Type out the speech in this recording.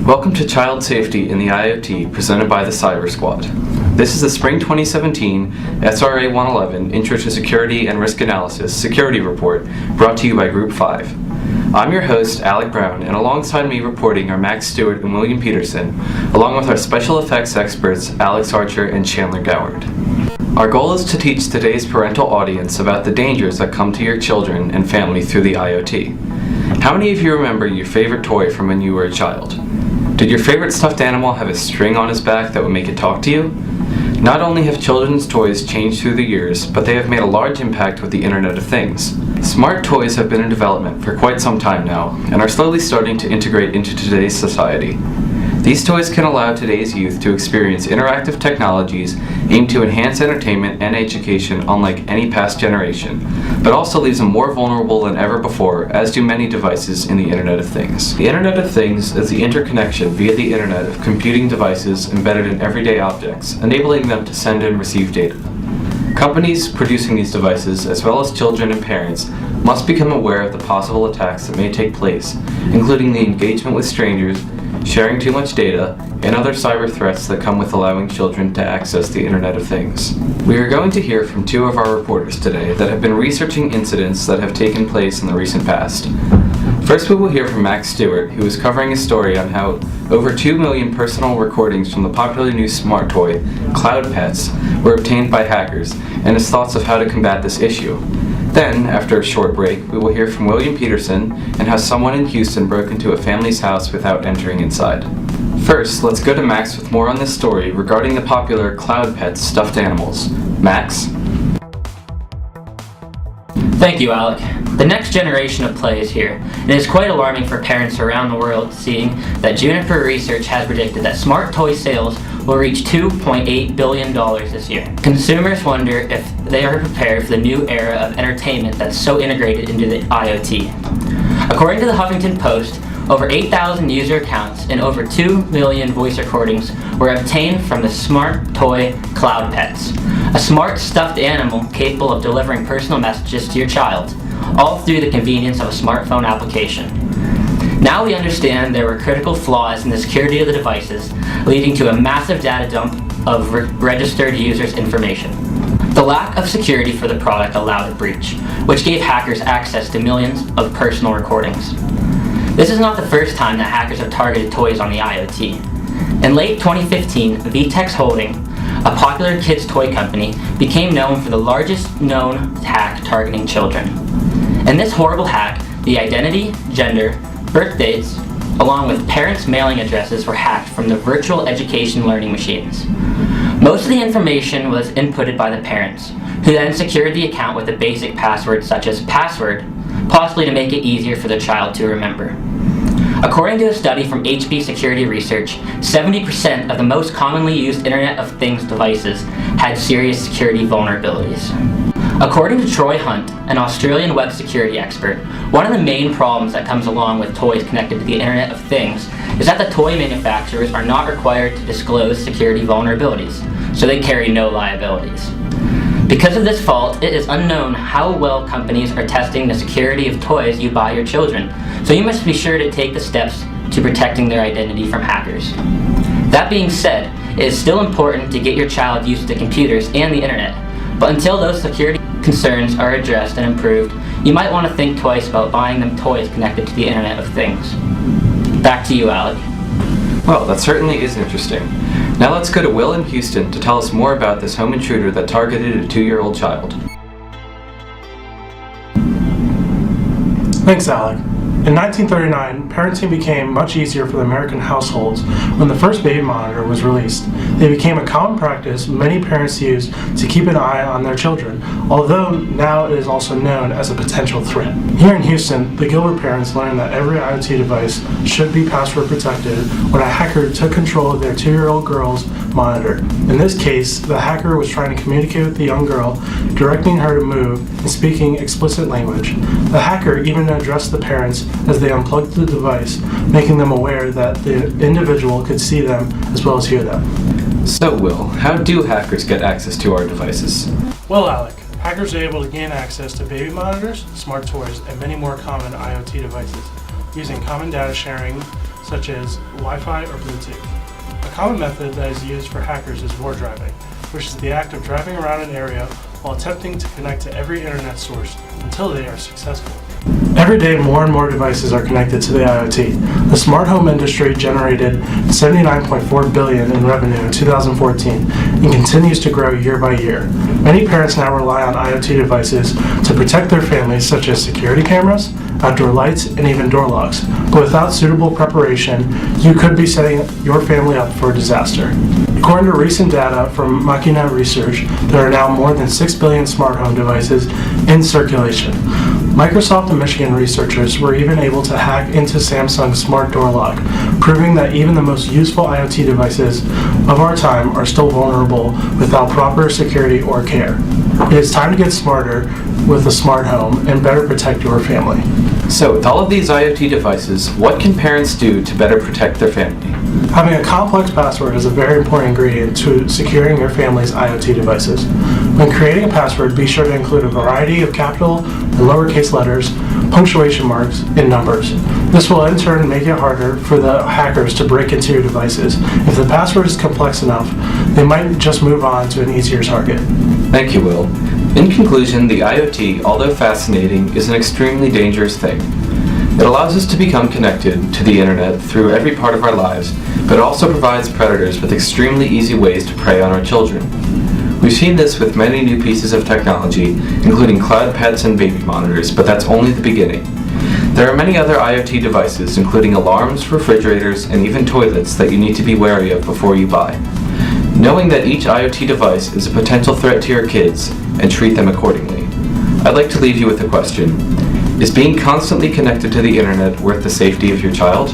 Welcome to Child Safety in the IoT, presented by the Cyber Squad. This is the Spring 2017 SRA 111 Intro to Security and Risk Analysis Security Report, brought to you by Group 5. I'm your host, Alec Brown, and alongside me reporting are Max Stewart and William Peterson, along with our special effects experts, Alex Archer and Chandler Goward. Our goal is to teach today's parental audience about the dangers that come to your children and family through the IoT. How many of you remember your favorite toy from when you were a child? Did your favorite stuffed animal have a string on his back that would make it talk to you? Not only have children's toys changed through the years, but they have made a large impact with the Internet of Things. Smart toys have been in development for quite some time now, and are slowly starting to integrate into today's society. These toys can allow today's youth to experience interactive technologies aimed to enhance entertainment and education unlike any past generation, but also leaves them more vulnerable than ever before, as do many devices in the Internet of Things. The Internet of Things is the interconnection via the Internet of computing devices embedded in everyday objects, enabling them to send and receive data. Companies producing these devices, as well as children and parents, must become aware of the possible attacks that may take place, including the engagement with strangers, sharing too much data, and other cyber threats that come with allowing children to access the Internet of Things. We are going to hear from two of our reporters today that have been researching incidents that have taken place in the recent past. First, we will hear from Max Stewart, who is covering a story on how over 2 million personal recordings from the popular new smart toy, Cloud Pets, were obtained by hackers, and his thoughts of how to combat this issue. Then, after a short break, we will hear from William Peterson and how someone in Houston broke into a family's house without entering inside. First, let's go to Max with more on this story regarding the popular Cloud Pets stuffed animals. Max? Thank you, Alec. The next generation of play is here. It is quite alarming for parents around the world, seeing that Juniper Research has predicted that smart toy sales will reach $2.8 billion this year. Consumers wonder if they are prepared for the new era of entertainment that's so integrated into the IoT. According to the Huffington Post, over 8,000 user accounts and over 2 million voice recordings were obtained from the smart toy Cloud Pets, a smart stuffed animal capable of delivering personal messages to your child, all through the convenience of a smartphone application. Now we understand there were critical flaws in the security of the devices, leading to a massive data dump of registered users' information. The lack of security for the product allowed a breach, which gave hackers access to millions of personal recordings. This is not the first time that hackers have targeted toys on the IoT. In late 2015, VTEX Holding, a popular kids toy company, became known for the largest known hack targeting children. In this horrible hack, the identity, gender, birth dates, along with parents' mailing addresses were hacked from the virtual education learning machines. Most of the information was inputted by the parents, who then secured the account with a basic password such as password, possibly to make it easier for the child to remember. According to a study from HP Security Research, 70% of the most commonly used Internet of Things devices had serious security vulnerabilities. According to Troy Hunt, an Australian web security expert, one of the main problems that comes along with toys connected to the Internet of Things is that the toy manufacturers are not required to disclose security vulnerabilities, so they carry no liabilities. Because of this fault, it is unknown how well companies are testing the security of toys you buy your children, so you must be sure to take the steps to protecting their identity from hackers. That being said, it is still important to get your child used to computers and the internet, but until those security concerns are addressed and improved, you might want to think twice about buying them toys connected to the Internet of Things. Back to you, Alec. Well, that certainly is interesting. Now let's go to Will in Houston to tell us more about this home intruder that targeted a 2-year-old child. Thanks, Alec. In 1939, parenting became much easier for the American households when the first baby monitor was released. They became a common practice many parents use to keep an eye on their children, although now it is also known as a potential threat. Here in Houston, the Gilbert parents learned that every IoT device should be password protected when a hacker took control of their 2-year-old girl's monitor. In this case, the hacker was trying to communicate with the young girl, directing her to move and speaking explicit language. The hacker even addressed the parents as they unplugged the device, making them aware that the individual could see them as well as hear them. So, Will, how do hackers get access to our devices? Well, Alec, hackers are able to gain access to baby monitors, smart toys, and many more common IoT devices using common data sharing such as Wi-Fi or Bluetooth. A common method that is used for hackers is war driving, which is the act of driving around an area while attempting to connect to every internet source until they are successful. Every day, more and more devices are connected to the IoT. The smart home industry generated $79.4 billion in revenue in 2014 and continues to grow year by year. Many parents now rely on IoT devices to protect their families, such as security cameras, outdoor lights, and even door locks. But without suitable preparation, you could be setting your family up for a disaster. According to recent data from Machina Research, there are now more than 6 billion smart home devices in circulation. Microsoft and Michigan researchers were even able to hack into Samsung's smart door lock, proving that even the most useful IoT devices of our time are still vulnerable without proper security or care. It is time to get smarter with a smart home and better protect your family. So, with all of these IoT devices, what can parents do to better protect their family? Having a complex password is a very important ingredient to securing your family's IoT devices. When creating a password, be sure to include a variety of capital and lowercase letters, punctuation marks, and numbers. This will in turn make it harder for the hackers to break into your devices. If the password is complex enough, they might just move on to an easier target. Thank you, Will. In conclusion, the IoT, although fascinating, is an extremely dangerous thing. It allows us to become connected to the internet through every part of our lives, but it also provides predators with extremely easy ways to prey on our children. We've seen this with many new pieces of technology, including cloud pets and baby monitors, but that's only the beginning. There are many other IoT devices, including alarms, refrigerators, and even toilets that you need to be wary of before you buy. Knowing that each IoT device is a potential threat to your kids and treat them accordingly. I'd like to leave you with a question. Is being constantly connected to the internet worth the safety of your child?